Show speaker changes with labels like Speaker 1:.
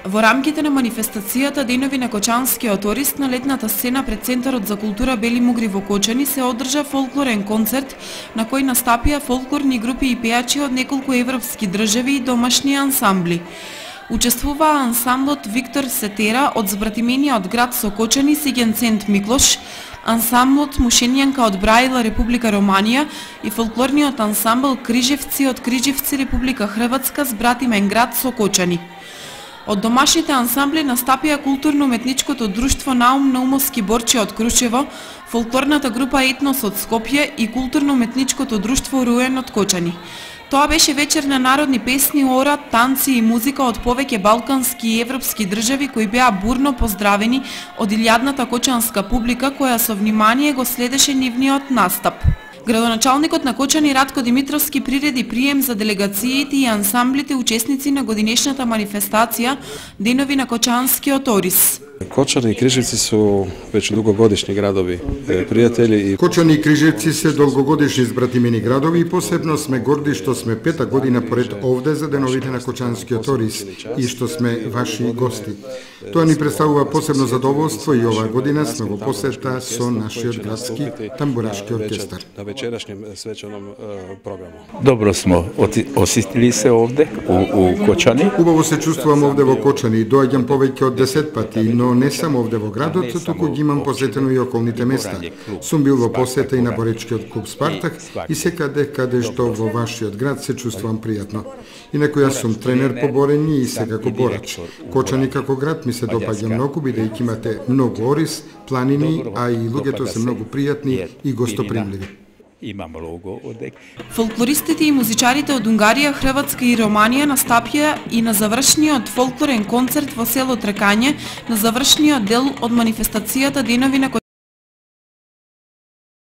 Speaker 1: Во рамките на манифестацијата Денови на Кочанскиот ориз на летната сцена пред Центарот за култура Бели Мугри во Кочани се одржа фолклорен концерт на кој настапија фолклорни групи и пејачи од неколку европски држави и домашни ансамбли. Учествуваа ансамблот Виктор Сетера од збратимениот град со Кочани Сиген Цент Миклош, ансамблот Мушенијанка од Браила Република Романија и фолклорниот ансамбл Крижевци од Крижевци Република Хрватска с братимен град со Кочани. Од домашните ансамбли настапија културно-уметничкото друштво Наум Наумовски борчи од Крушево, фолклорната група Етнос од Скопје и културно-уметничкото друштво Руен од Кочани. Тоа беше вечер на народни песни, ора, танци и музика од повеќе балкански и европски држави кои беа бурно поздравени од илјадната кочанска публика која со внимание го следеше нивниот настап. Градоначалникот на Кочани Радко Димитровски приреди прием за делегациите и ансамблите учесници на годинешната манифестација Денови на Кочанскиот ориз.
Speaker 2: Кочани и Крижевци се веќе дугогодишни градови пријатели.
Speaker 3: Кочани и Крижевци се долгогодишни збратимени градови и посебно сме горди што сме пета година поред овде за Деновите на Кочанскиот ориз и што сме ваши гости. Тоа ни представува посебно задоволство и оваа година сме во посета со нашиот градски тамбурашки оркестар.
Speaker 2: На вечерашнем свечаном програму.
Speaker 4: Добро смо осетили се овде у Кочани.
Speaker 3: Убаво се чувствувам овде во Кочани, доаѓам повеќе од 10 пати, но не само овде во градот, туку ги имам посетено и околните места. Сум бил во посета и на боречкиот клуб Спартак и секаде каде што во вашиот град се чувствувам пријатно. Инаку јас сум тренер по борење и секако борач. Кочани како град ми се допаѓа многу, бидејќи имате многу ориз, планини, а и луѓето се многу пријатни и гостопримливи.
Speaker 1: Фолклористите и музичарите од Унгарија, Хрватска и Романија настапија и на завршниот фолклорен концерт во село Трекање, на завршниот дел од манифестацијата Денови на